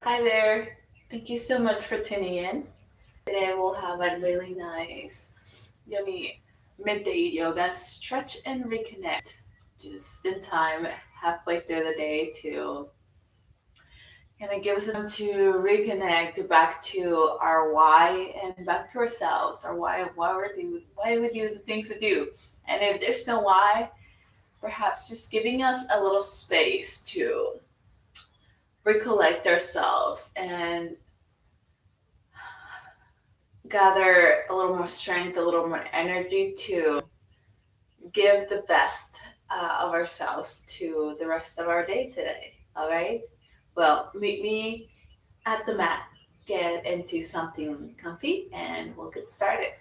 Hi there. Thank you so much for tuning in. Today we'll have a really nice, yummy midday yoga stretch and reconnect. Just in time, halfway through the day to kind of give us time to reconnect back to our why and back to ourselves. Our why we do the things we do. And if there's no why, perhaps just giving us a little space to recollect ourselves and gather a little more strength, a little more energy to give the best of ourselves to the rest of our day today. All right? Well, meet me at the mat, get into something comfy, and we'll get started.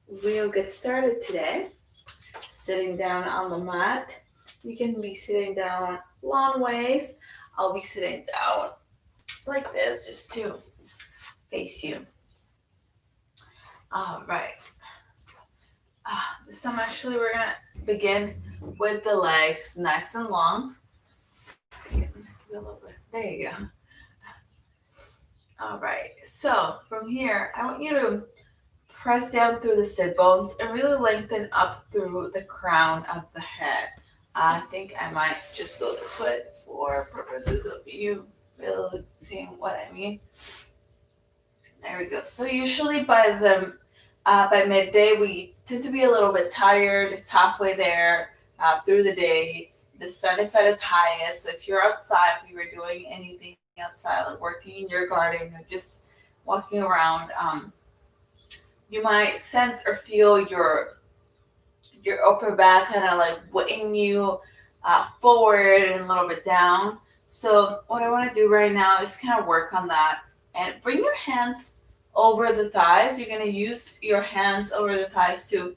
We'll get started today sitting down on the mat. You can be sitting down long ways. I'll be sitting down like this just to face you. All right. This time, actually, we're gonna begin with the legs nice and long. There you go. All right. So from here, I want you to press down through the sit bones and really lengthen up through the crown of the head. I think I might just go this way for purposes of you really seeing what I mean. There we go. So usually by midday, we tend to be a little bit tired. It's halfway there through the day. The sun is at its highest. So if you're outside, if you were doing anything outside, like working in your garden or just walking around, you might sense or feel your upper back kind of like weighing you forward and a little bit down. So what I want to do right now is kind of work on that and bring your hands over the thighs. You're going to use your hands over the thighs to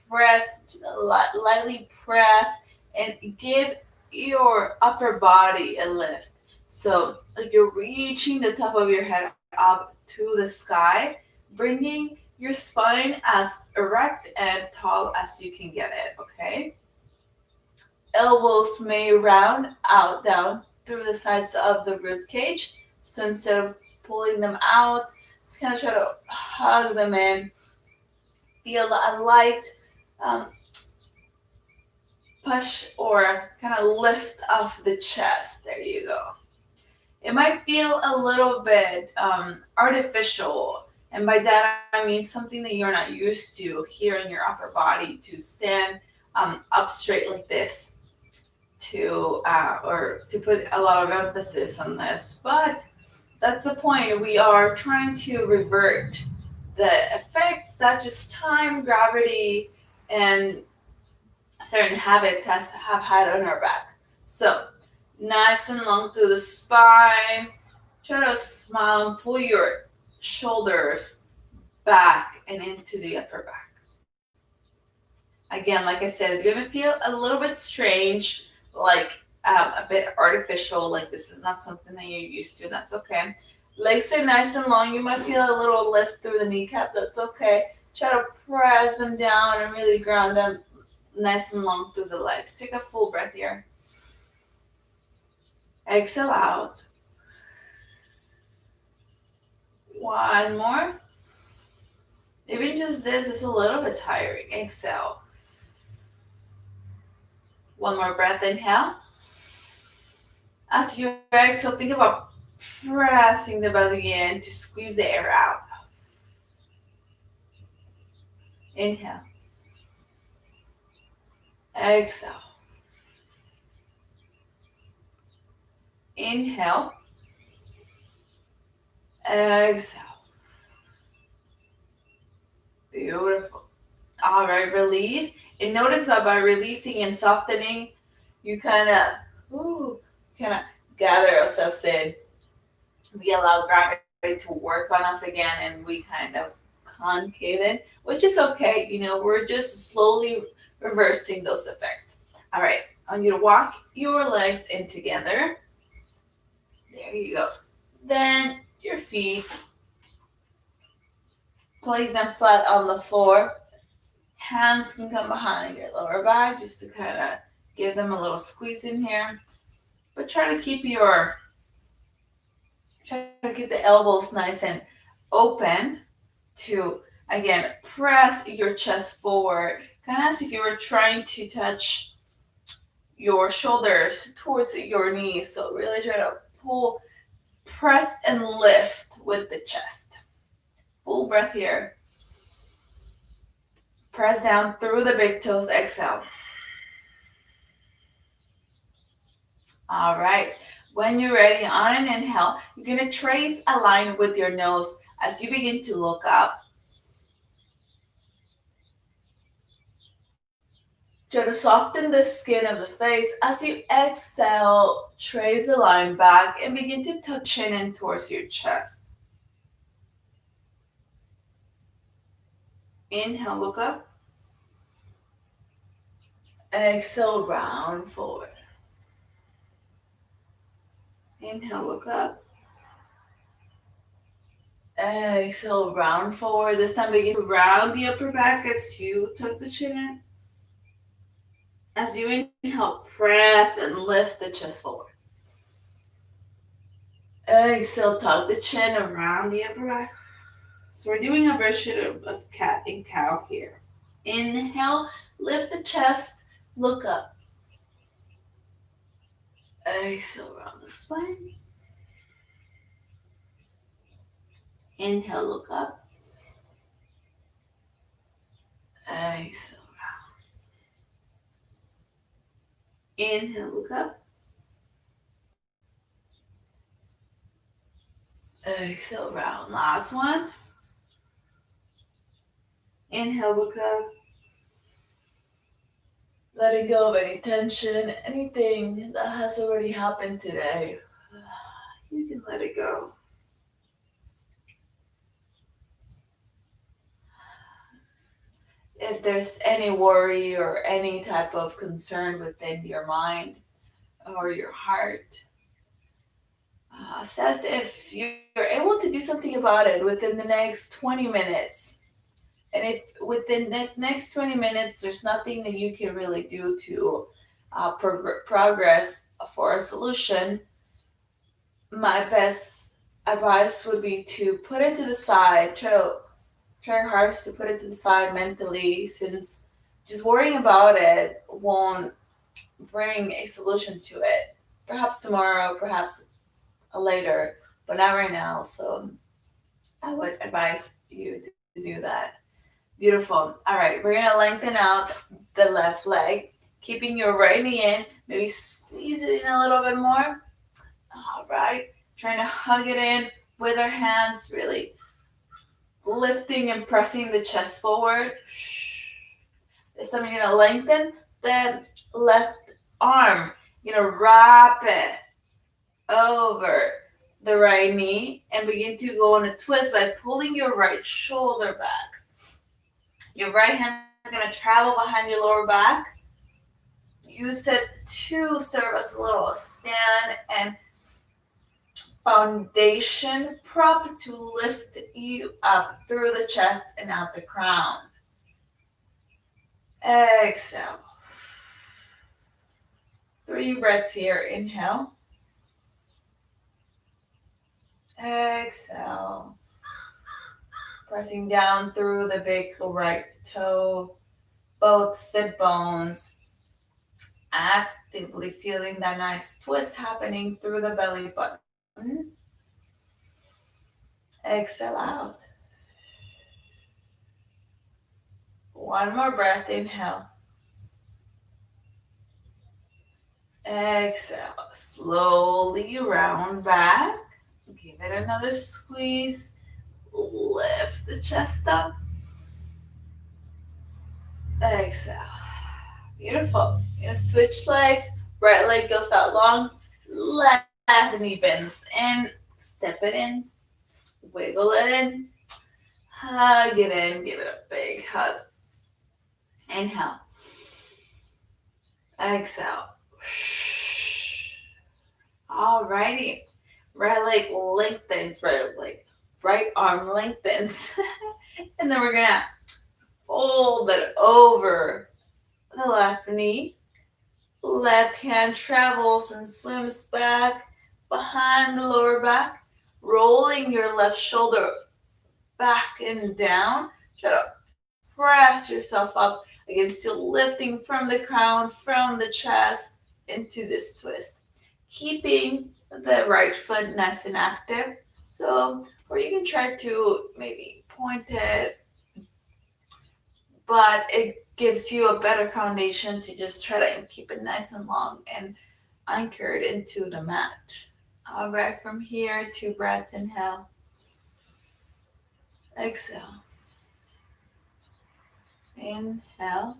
press, just lightly press, and give your upper body a lift. So like you're reaching the top of your head up to the sky, bringing your spine as erect and tall as you can get it, okay? Elbows may round out down through the sides of the rib cage. So instead of pulling them out, just kind of try to hug them in. Feel a light um, push or kind of lift off the chest. There you go. It might feel a little bit artificial. And by that I mean something that you're not used to here in your upper body to stand up straight like this or to put a lot of emphasis on this. But that's the point. We are trying to revert the effects that just time, gravity, and certain habits have had on our back. So nice and long through the spine. Try to smile and pull your shoulders back and into the upper back. Again, like I said, it's going to feel a little bit strange, like a bit artificial, like this is not something that you're used to. That's okay. Legs are nice and long. You might feel a little lift through the kneecaps. That's okay. Try to press them down and really ground them nice and long through the legs. Take a full breath here. Exhale out. One more. Even just this is a little bit tiring. Exhale. One more breath. Inhale. As you exhale, think about pressing the belly in to squeeze the air out. Inhale. Exhale. Inhale. Exhale. Beautiful. All right, release. And notice that by releasing and softening, you kind of gather ourselves in. We allow gravity to work on us again, and we kind of concave in, which is okay. We're just slowly reversing those effects. All right, I want you to walk your legs in together. There you go. Then your feet, place them flat on the floor. Hands can come behind your lower back just to kind of give them a little squeeze in here. but try to keep the elbows nice and open to again press your chest forward, kind of as if you were trying to touch your shoulders towards your knees. So really try to pull, press and lift with the chest. Full breath here. Press down through the big toes, exhale. All right. When you're ready, on an inhale, you're going to trace a line with your nose as you begin to look up. Try to soften the skin of the face. As you exhale, trace the line back and begin to tuck chin in towards your chest. Inhale, look up. Exhale, round forward. Inhale, look up. Exhale, round forward. This time begin to round the upper back as you tuck the chin in. As you inhale, press and lift the chest forward. Exhale, tuck the chin around the upper back. So we're doing a version of cat and cow here. Inhale, lift the chest, look up. Exhale, round the spine. Inhale, look up. Exhale, round. Inhale, look up. Exhale, round. Last one. Inhale, look up. Letting go of any tension, anything that has already happened today. You can let it go. If there's any worry or any type of concern within your mind or your heart, assess if you're able to do something about it within the next 20 minutes. And if within the next 20 minutes, there's nothing that you can really do to progress for a solution, my best advice would be to put it to the side. Try your hardest to put it to the side mentally, since just worrying about it won't bring a solution to it. Perhaps tomorrow, perhaps later, but not right now. So I would advise you to do that. Beautiful. All right, we're gonna lengthen out the left leg, keeping your right knee in. Maybe squeeze it in a little bit more. All right, trying to hug it in with our hands, really lifting and pressing the chest forward. This time you're gonna lengthen the left arm. You're gonna wrap it over the right knee and begin to go on a twist by pulling your right shoulder back. Your right hand is going to travel behind your lower back. Use it to serve as a little stand and foundation prop to lift you up through the chest and out the crown. Exhale. 3 breaths here. Inhale. Exhale. Pressing down through the big right toe, both sit bones. Actively feeling that nice twist happening through the belly button. Exhale out. One more breath. Inhale. Exhale. Slowly round back. Give it another squeeze. Lift the chest up. Exhale. Beautiful. You're gonna switch legs. Right leg goes out long. Left knee bends in. Step it in. Wiggle it in. Hug it in. Give it a big hug. Inhale. Exhale. Alrighty. Right leg lengthens. Right arm lengthens. And then we're gonna fold it over the left knee. Left hand travels and swims back behind the lower back, rolling your left shoulder back and down. Try to press yourself up. Again, still lifting from the crown, from the chest into this twist. Keeping the right foot nice and active. So, or you can try to maybe point it, but it gives you a better foundation to just try to keep it nice and long and anchored into the mat. All right, from here, 2 breaths, inhale, exhale, inhale,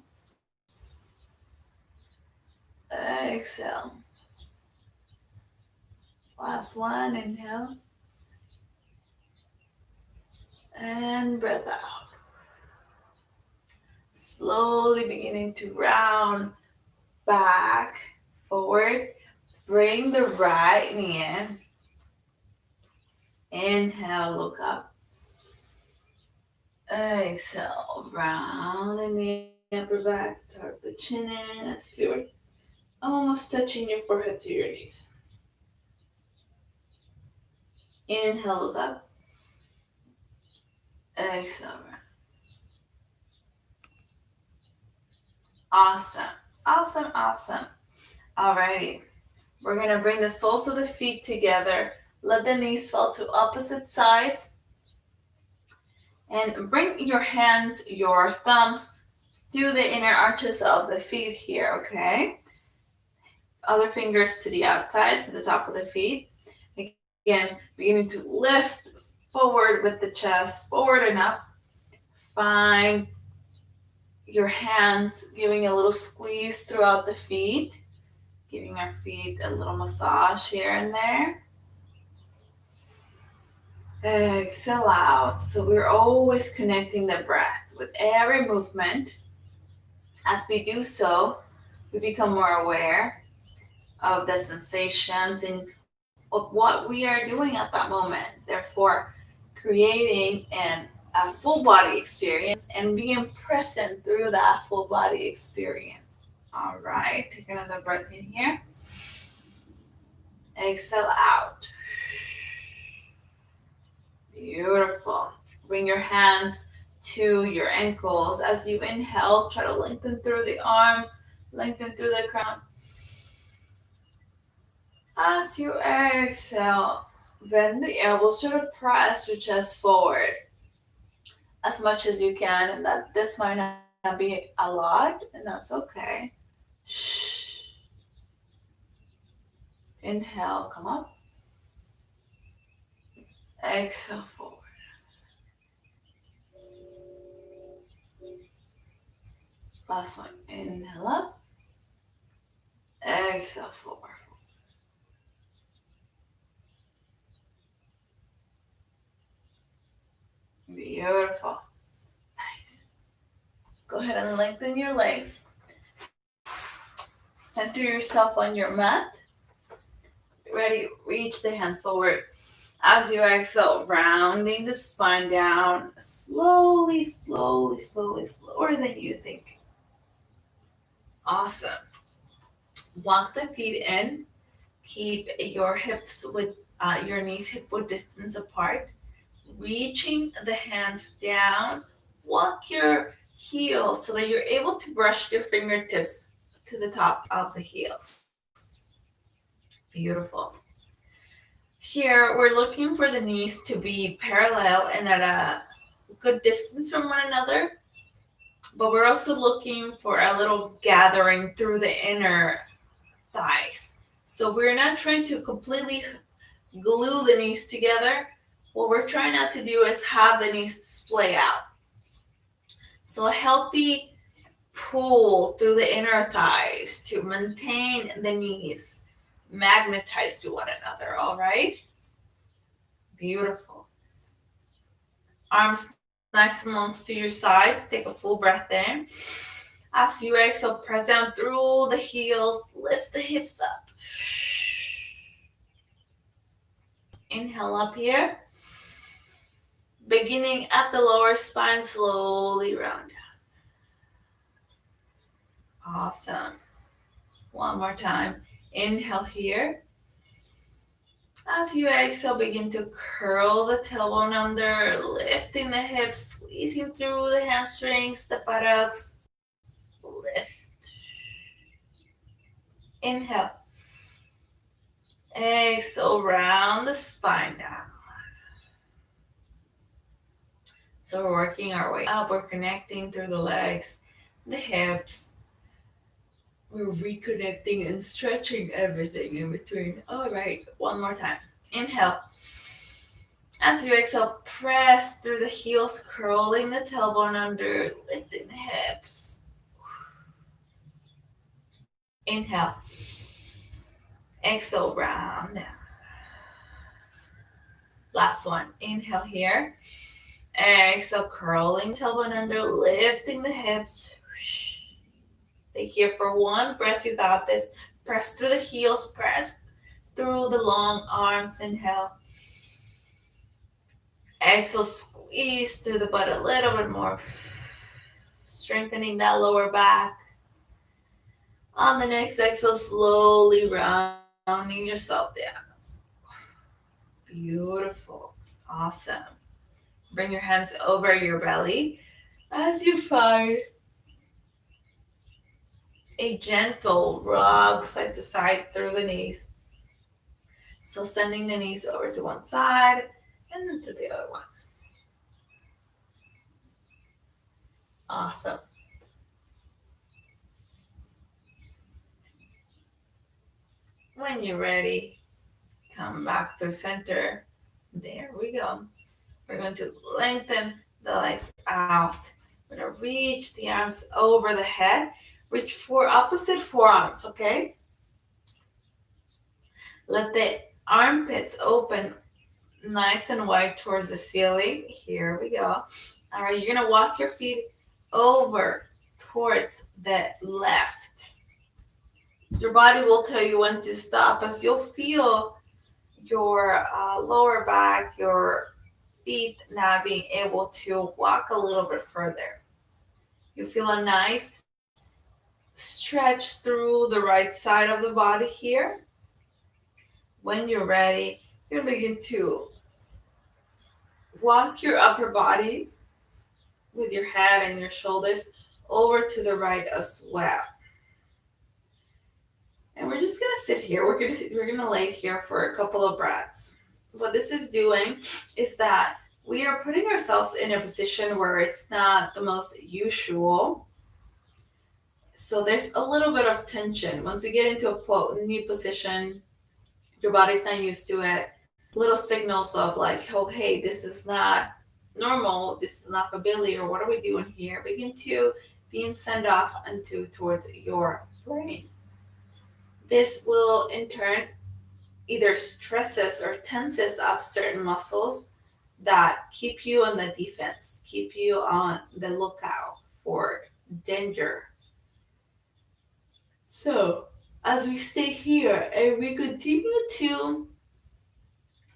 exhale. Last one, inhale, and breath out. Slowly beginning to round back, forward. Bring the right knee in. Inhale, look up. Exhale, round in the upper back. Tuck the chin in as if you were almost touching your forehead to your knees. Inhale, look up. Exhale, round. Awesome, awesome, awesome. Alrighty. We're going to bring the soles of the feet together. Let the knees fall to opposite sides. And bring your hands, your thumbs to the inner arches of the feet here, okay? Other fingers to the outside, to the top of the feet. Again, beginning to lift forward with the chest, forward and up. Find your hands giving a little squeeze throughout the feet, giving our feet a little massage here and there. Exhale out. So we're always connecting the breath with every movement. As we do so, we become more aware of the sensations and of what we are doing at that moment. Therefore, creating a full body experience and being present through that full body experience. All right, take another breath in here. Exhale out. Beautiful. Bring your hands to your ankles. As you inhale, try to lengthen through the arms, lengthen through the crown. As you exhale, bend the elbows, try to press your chest forward as much as you can. And that this might not be a lot, and that's okay. Shh. Inhale, come up. Exhale forward. Last one. Inhale up. Exhale forward. Beautiful. Nice. Go ahead and lengthen your legs. Center yourself on your mat. Ready? Reach the hands forward. As you exhale, rounding the spine down slowly, slowly, slowly, slower than you think. Awesome. Walk the feet in. Keep your hips with your knees hip width distance apart. Reaching the hands down. Walk your heels so that you're able to brush your fingertips to the top of the heels. Beautiful. Here, we're looking for the knees to be parallel and at a good distance from one another, but we're also looking for a little gathering through the inner thighs. So we're not trying to completely glue the knees together. What we're trying not to do is have the knees splay out. So a healthy pull through the inner thighs to maintain the knees magnetized to one another, all right? Beautiful. Arms nice and long to your sides. Take a full breath in. As you exhale, press down through the heels. Lift the hips up. Inhale up here. Beginning at the lower spine, slowly round down. Awesome. One more time. Inhale here. As you exhale, begin to curl the tailbone under, lifting the hips, squeezing through the hamstrings, the buttocks. Lift. Inhale. Exhale, round the spine down. So we're working our way up. We're connecting through the legs, the hips. We're reconnecting and stretching everything in between. All right, one more time. Inhale. As you exhale, press through the heels, curling the tailbone under, lifting the hips. Inhale. Exhale, round down. Last one. Inhale here. Exhale, curling tailbone under, lifting the hips. Stay here for one breath. You got this. Press through the heels, press through the long arms. Inhale. Exhale, squeeze through the butt a little bit more. Strengthening that lower back. On the next exhale, slowly rounding yourself down. Beautiful. Awesome. Bring your hands over your belly as you find a gentle rock side to side through the knees. So sending the knees over to one side and then to the other one. Awesome. When you're ready, come back to center. There we go. We're going to lengthen the legs out. We're going to reach the arms over the head. Reach for opposite forearms, okay? Let the armpits open nice and wide towards the ceiling. Here we go. All right, you're going to walk your feet over towards the left. Your body will tell you when to stop as you'll feel your lower back, your feet now being able to walk a little bit further. You feel a nice stretch through the right side of the body here. When you're ready, you're going to begin to walk your upper body with your head and your shoulders over to the right as well. And we're just gonna sit here. We're gonna lay here for a couple of breaths. What this is doing is that we are putting ourselves in a position where it's not the most usual. So there's a little bit of tension. Once we get into a new position, your body's not used to it. Little signals of like, oh, hey, this is not normal. This is not familiar. What are we doing here? Begin to being sent off into towards your brain. This will in turn either stresses or tenses up certain muscles that keep you on the defense, keep you on the lookout for danger. So, as we stay here and we continue to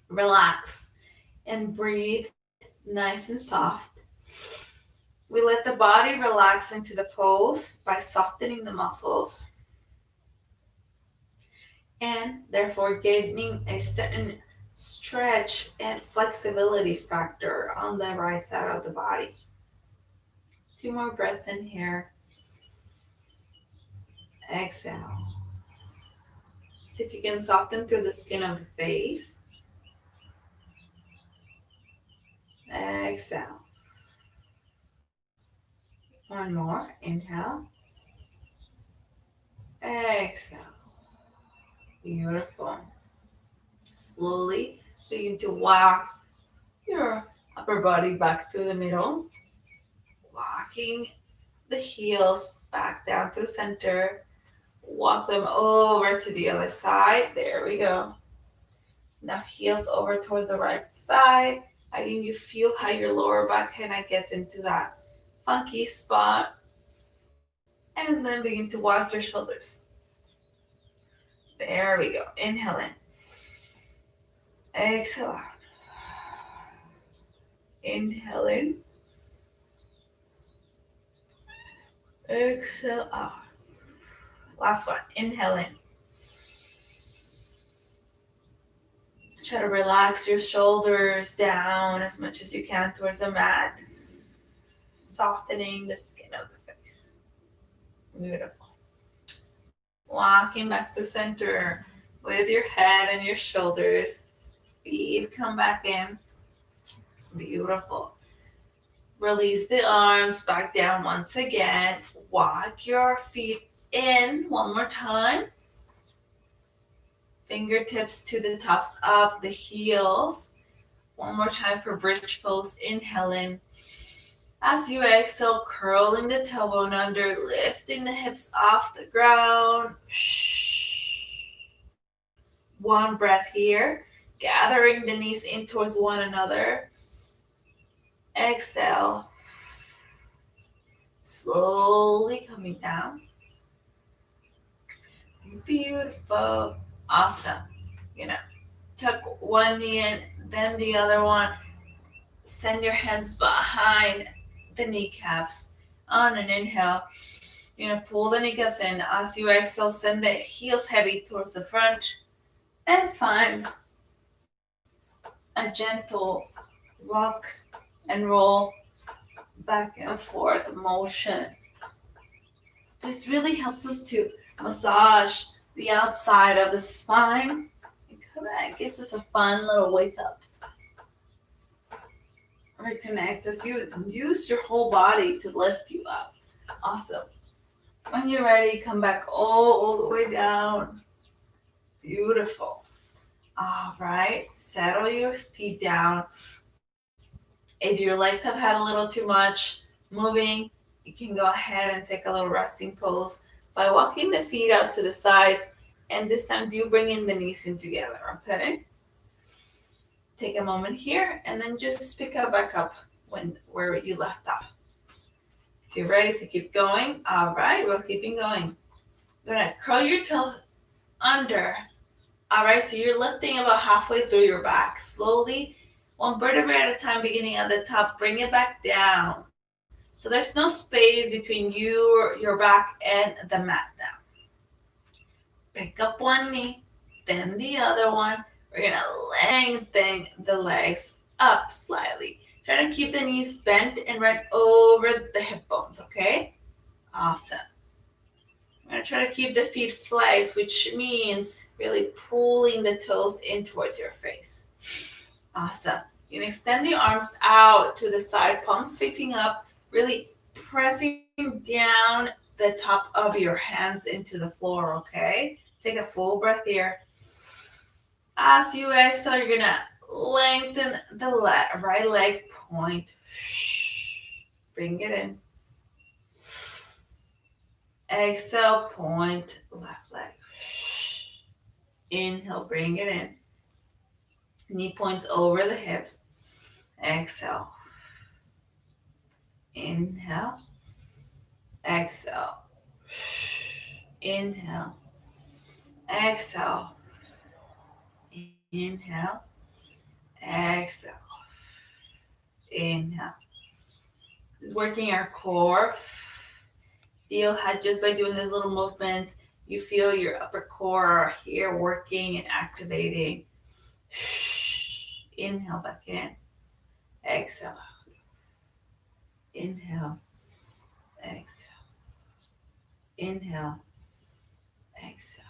relax and breathe nice and soft, we let the body relax into the pose by softening the muscles and therefore gaining a certain stretch and flexibility factor on the right side of the body. 2 more breaths in here. Exhale. See if you can soften through the skin of the face. Exhale. One more. Inhale. Exhale. Beautiful. Slowly begin to walk your upper body back to the middle. Walking the heels back down through center. Walk them over to the other side. There we go. Now heels over towards the right side. Again, you feel how your lower back kind of gets into that funky spot. And then begin to walk your shoulders. There we go. Inhale in. Exhale out. Inhale in. Exhale out. Last one. Inhale in. Try to relax your shoulders down as much as you can towards the mat, softening the skin of the face. Beautiful. Walking back to center with your head and your shoulders. Feet come back in. Beautiful. Release the arms back down once again. Walk your feet in one more time. Fingertips to the tops of the heels. One more time for bridge pose. Inhale in. As you exhale, curling the tailbone under, lifting the hips off the ground. One breath here, gathering the knees in towards one another. Exhale. Slowly coming down. Beautiful. Awesome. You know, tuck one knee in, then the other one. Send your hands behind the kneecaps. On an inhale, pull the kneecaps in. As you exhale, send the heels heavy towards the front. And find a gentle rock and roll back and forth motion. This really helps us to massage the outside of the spine. It gives us a fun little wake up. Reconnect as you use your whole body to lift you up. Awesome. When you're ready, come back all the way down. Beautiful. All right, settle your feet down. If your legs have had a little too much moving, you can go ahead and take a little resting pose by walking the feet out to the sides, and this time do bring in the knees in together, okay? Take a moment here, and then just pick up back up where you left off. If you're ready to keep going, all right, we're keeping going. You're gonna curl your toe under. All right, so you're lifting about halfway through your back. Slowly, one vertebrae at a time, beginning at the top, bring it back down. So there's no space between your back and the mat now. Pick up one knee, then the other one. We're gonna lengthen the legs up slightly. Try to keep the knees bent and right over the hip bones, okay? Awesome. I'm going to try to keep the feet flexed, which means really pulling the toes in towards your face. Awesome. You can extend the arms out to the side, palms facing up, really pressing down the top of your hands into the floor, okay? Take a full breath here. As you exhale, you're going to lengthen the right leg point. Bring it in. Exhale, point left leg. Inhale, bring it in. Knee points over the hips. Exhale. Inhale. Exhale. Inhale. Exhale. Inhale. Exhale. Inhale. This is working our core. Feel how just by doing these little movements, you feel your upper core here working and activating. Inhale back in. Exhale out. Inhale. Exhale. Inhale. Exhale.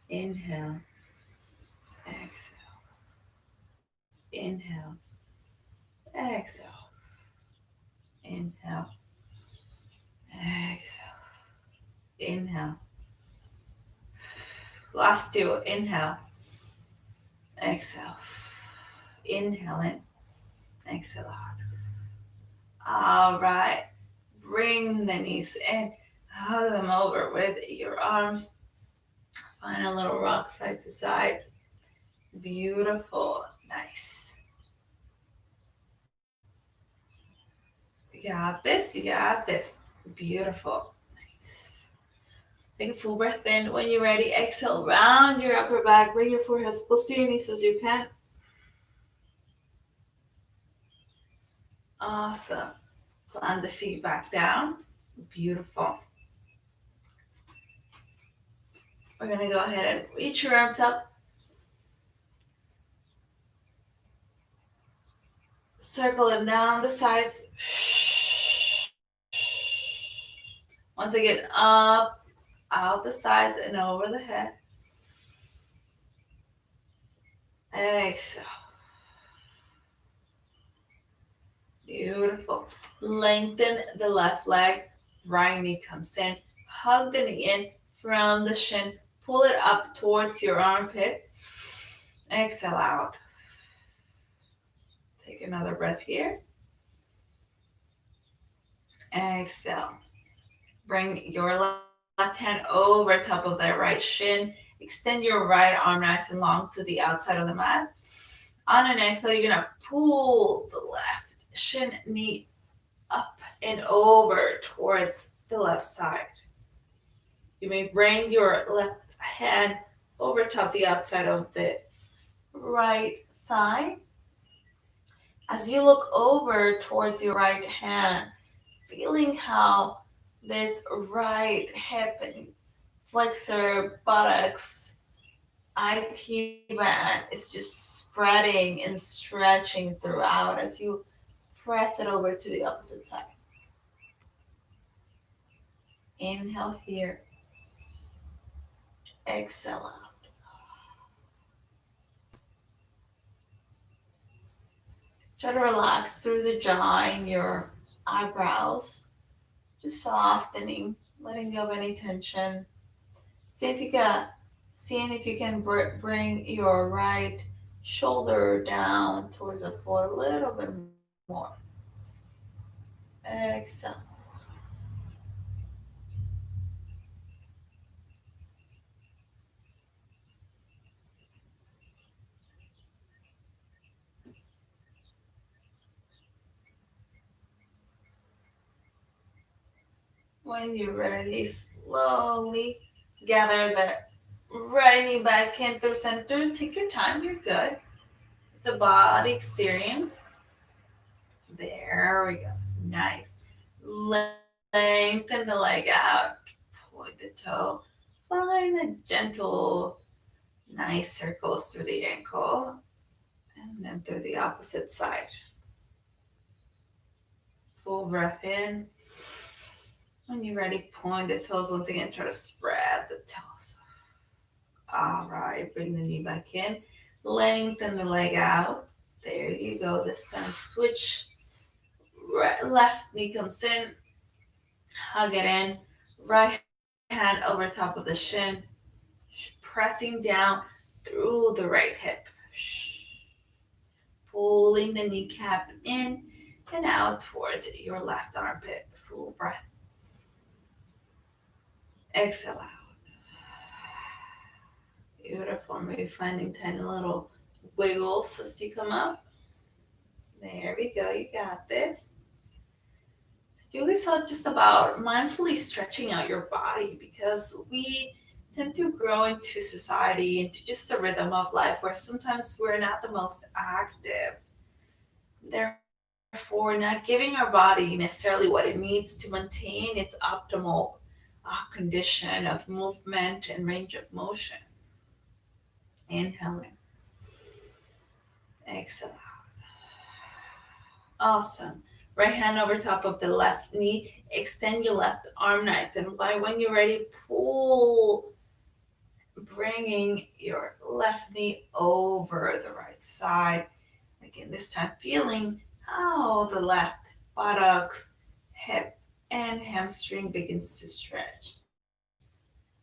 Inhale. Exhale. Inhale. Exhale. Inhale. Exhale. Inhale. Last two. Inhale. Exhale. Inhale in. Exhale out. All right. Bring the knees in. Hug them over with your arms. Find a little rock side to side. Beautiful. Nice. You got this. You got this. Beautiful. Nice. Take a full breath in. When you're ready, exhale. Round your upper back. Bring your forehead as close to your knees as you can. Awesome. Plant the feet back down. Beautiful. We're gonna go ahead and reach your arms up, circle them down the sides. Once again, up, out the sides, and over the head. Exhale. Beautiful. Lengthen the left leg. Right knee comes in. Hug the knee in from the shin. Pull it up towards your armpit. Exhale out. Take another breath here. Exhale. Bring your left hand over top of that right shin. Extend your right arm nice and long to the outside of the mat. On an exhale, you're gonna pull the left shin knee up and over towards the left side. You may bring your left hand over top the outside of the right thigh. As you look over towards your right hand, feeling how this right hip and flexor, buttocks, IT band is just spreading and stretching throughout as you press it over to the opposite side. Inhale here. Exhale out. Try to relax through the jaw and your eyebrows. Just softening, letting go of any tension. Seeing if you can bring your right shoulder down towards the floor a little bit more. Exhale. When you're ready, slowly gather the right knee back in through center. Take your time, you're good. It's a body experience. There we go. Nice. Lengthen the leg out. Point the toe. Find a gentle, nice circles through the ankle. And then through the opposite side. Full breath in. When you're ready, point the toes once again. Try to spread the toes. All right, bring the knee back in. Lengthen the leg out. There you go. This time switch. Right, left knee comes in. Hug it in. Right hand over top of the shin. Pressing down through the right hip. Pulling the kneecap in and out towards your left armpit. Full breath. Exhale out. Beautiful. Maybe finding tiny little wiggles as you come up. There we go. You got this. So it's all just about mindfully stretching out your body because we tend to grow into society, into just the rhythm of life where sometimes we're not the most active. Therefore, not giving our body necessarily what it needs to maintain its optimal condition of movement and range of motion. Inhaling. Exhale out. Awesome. Right hand over top of the left knee. Extend your left arm nice and wide. When you're ready, pull, bringing your left knee over the right side. Again, this time feeling how the left buttocks, hip, and hamstring begins to stretch.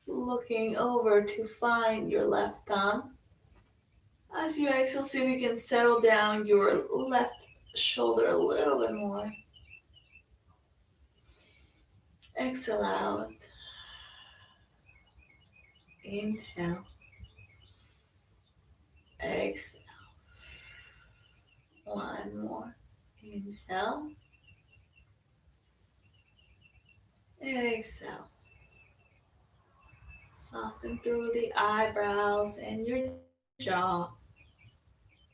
Looking over to find your left thumb. As you exhale, see if you can settle down your left shoulder a little bit more. Exhale out. Inhale. Exhale. One more. Inhale. Exhale. Soften through the eyebrows and your jaw.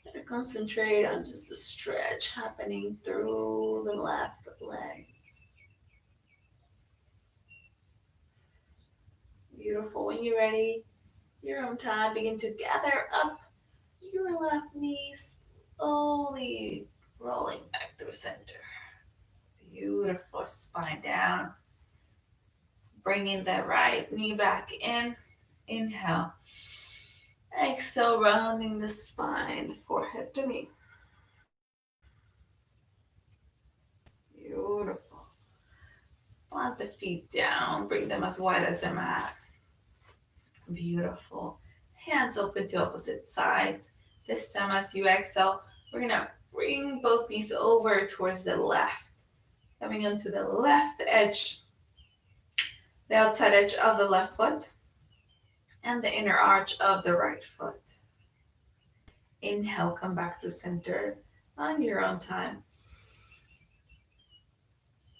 Better concentrate on just the stretch happening through the left leg. Beautiful. When you're ready, Your own time, begin to gather up your left knee, slowly rolling back through center. Beautiful spine down. Bringing that right knee back in. Inhale. Exhale, rounding the spine, forehead to knee. Beautiful. Plant the feet down, bring them as wide as the mat. Beautiful. Hands open to opposite sides. This time, as you exhale, we're gonna bring both knees over towards the left, coming onto the left edge, the outside edge of the left foot, and the inner arch of the right foot. Inhale, come back to center on your own time.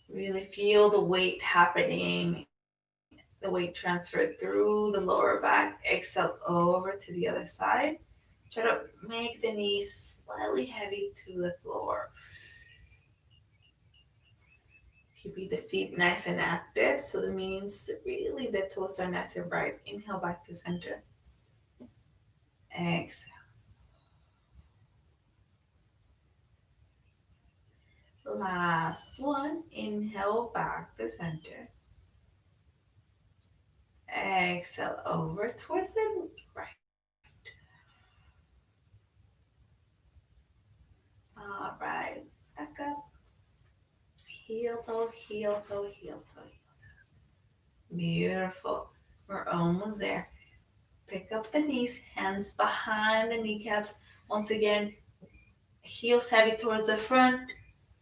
Really feel the weight happening, the weight transfer through the lower back. Exhale over to the other side. Try to make the knees slightly heavy to the floor. Keeping the feet nice and active, so that means really the toes are nice and bright. Inhale back to center. Exhale. Last one. Inhale back to center. Exhale over towards the right. All right. Back up. Heel toe, heel toe, heel toe, heel toe. Beautiful. We're almost there. Pick up the knees, hands behind the kneecaps. Once again, heels heavy towards the front,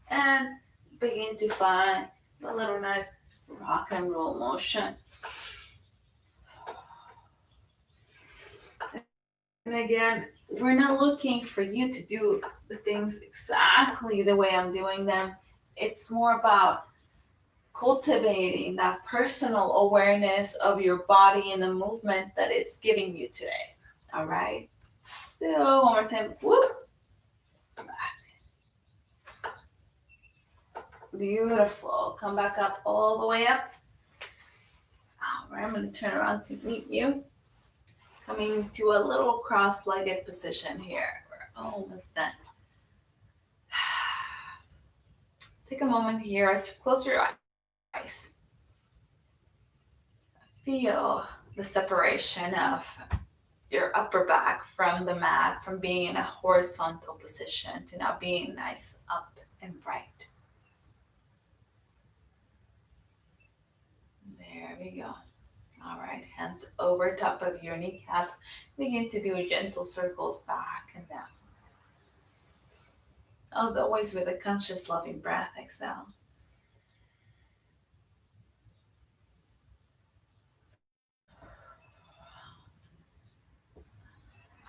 and begin to find a little nice rock and roll motion. And again, we're not looking for you to do the things exactly the way I'm doing them. It's more about cultivating that personal awareness of your body and the movement that it's giving you today. All right. So one more time. Whoop. Beautiful. Come back up all the way up. All right. I'm going to turn around to meet you. Coming to a little cross-legged position here. We're almost done. Take a moment here as you close your eyes. Feel the separation of your upper back from the mat, from being in a horizontal position to now being nice up and right. There we go. All right, hands over top of your kneecaps. Begin to do gentle circles back and down. Always with a conscious, loving breath. Exhale.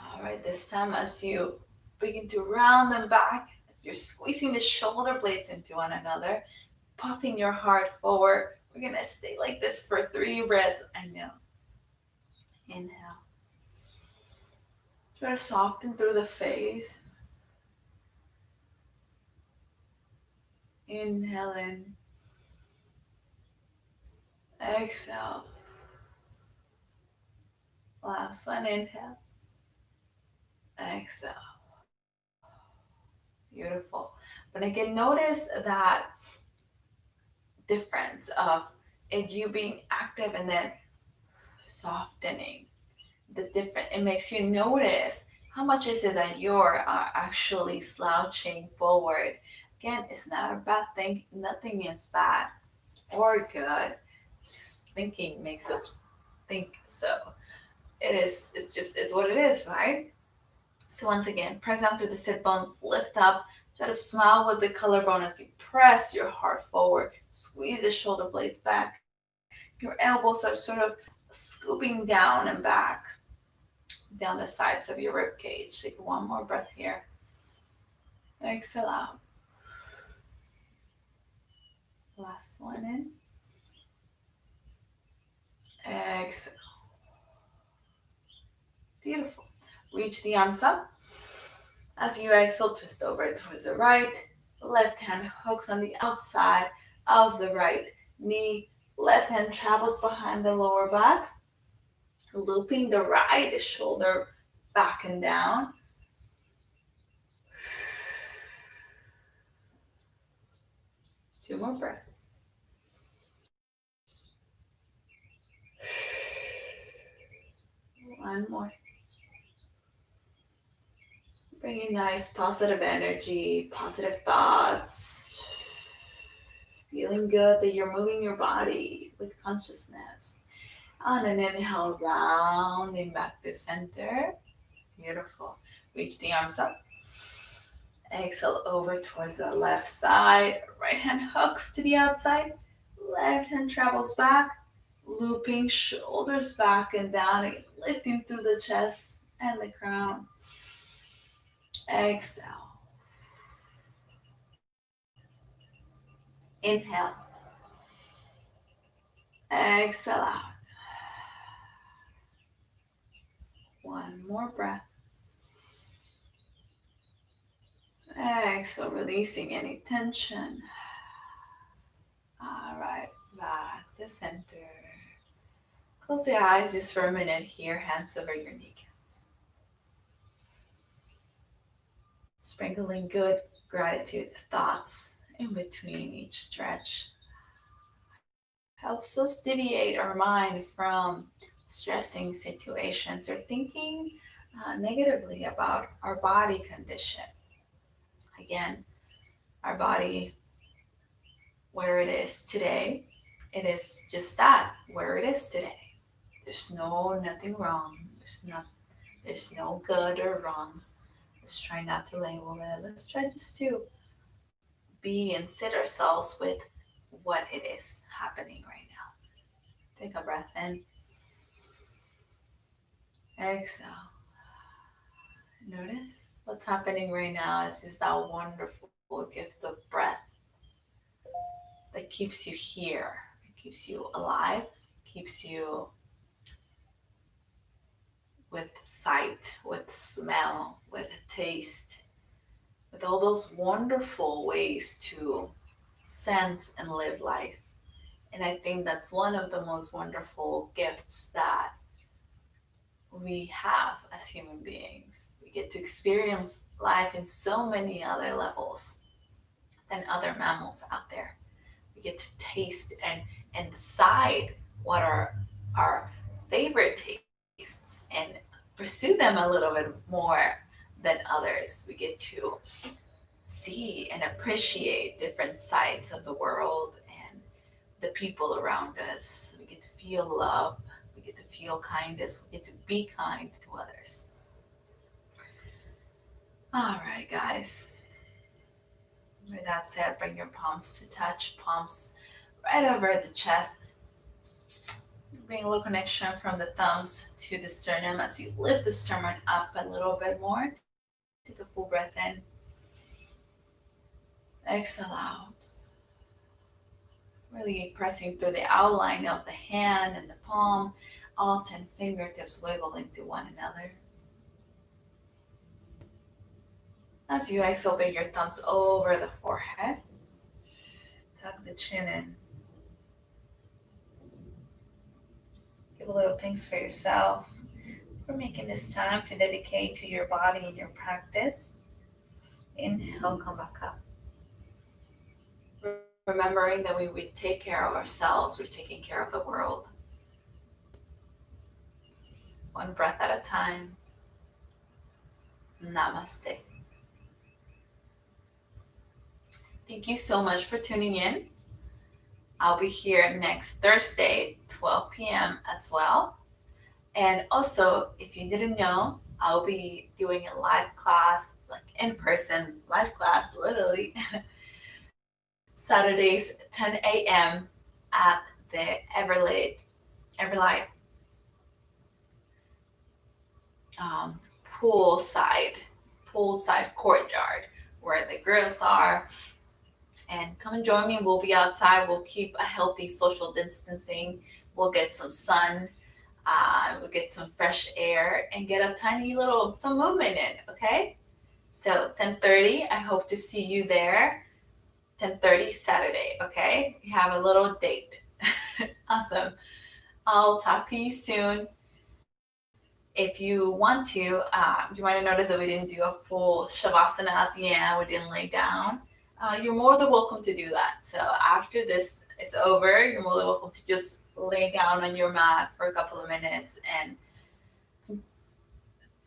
All right, this time as you begin to round them back, as you're squeezing the shoulder blades into one another, puffing your heart forward. We're gonna stay like this for 3 breaths. I know. Inhale. Try to soften through the face. Inhale in. Exhale. Last one. Inhale. Exhale. Beautiful. But again, notice that difference of it you being active and then softening. The different, it makes you notice how much is it that you're actually slouching forward. Again, it's not a bad thing. Nothing is bad or good. Just thinking makes us think so. It is, it's just is what it is, right? So once again, press down through the sit bones, lift up, try to smile with the collarbone as you press your heart forward, squeeze the shoulder blades back. Your elbows are sort of scooping down and back, down the sides of your rib cage. Take one more breath here. Exhale out. Last one in. Exhale. Beautiful. Reach the arms up. As you exhale, twist over towards the right. Left hand hooks on the outside of the right knee. Left hand travels behind the lower back. Looping the right shoulder back and down. Two more breaths. One more. Bringing nice positive energy, positive thoughts. Feeling good that you're moving your body with consciousness. On an inhale, rounding back to center. Beautiful. Reach the arms up. Exhale over towards the left side. Right hand hooks to the outside. Left hand travels back. Looping shoulders back and down. Again, lifting through the chest and the crown. Exhale. Inhale. Exhale out. One more breath. Exhale, releasing any tension. All right, back to center. Close the eyes just for a minute here, hands over your kneecaps. Sprinkling good gratitude thoughts in between each stretch. Helps us deviate our mind from stressing situations or thinking negatively about our body condition. Again, our body, where it is today, it is just that, where it is today. There's nothing wrong. There's no good or wrong. Let's try not to label it. Let's try just to be and sit ourselves with what it is happening right now. Take a breath in. Exhale. Notice what's happening right now is just that wonderful gift of breath that keeps you here, keeps you alive, keeps you with sight, with smell, with taste, with all those wonderful ways to sense and live life. And I think that's one of the most wonderful gifts that we have as human beings. We get to experience life in so many other levels than other mammals out there. We get to taste and decide what are our favorite tastes and pursue them a little bit more than others. We get to see and appreciate different sides of the world and the people around us. We get to feel love. We get to feel kindness. We get to be kind to others. All right, guys. With that said, bring your palms to touch, palms right over the chest. Bring a little connection from the thumbs to the sternum as you lift the sternum up a little bit more. Take a full breath in. Exhale out. Really pressing through the outline of the hand and the palm. All 10 fingertips wiggle into one another. As you exhale, bring your thumbs over the forehead. Tuck the chin in. Give a little thanks for yourself for making this time to dedicate to your body and your practice. Inhale, come back up. Remembering that we take care of ourselves, we're taking care of the world. One breath at a time. Namaste. Thank you so much for tuning in. I'll be here next Thursday, 12 p.m. as well. And also, if you didn't know, I'll be doing a live class, like in-person live class, literally, Saturdays, 10 a.m. at the Everlight poolside courtyard where the girls are. And come and join me. We'll be outside. We'll keep a healthy social distancing. We'll get some sun. We'll get some fresh air and get a tiny little some movement in. Okay. So 10:30. I hope to see you there. 10:30 Saturday. Okay. We have a little date. Awesome. I'll talk to you soon. If you want to, you might have noticed that we didn't do a full shavasana at the end. We didn't lay down. You're more than welcome to do that. So after this is over, you're more than welcome to just lay down on your mat for a couple of minutes and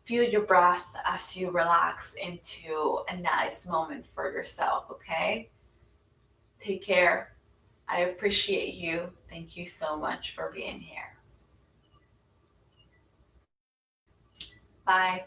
feel your breath as you relax into a nice moment for yourself, okay? Take care. I appreciate you. Thank you so much for being here. Bye.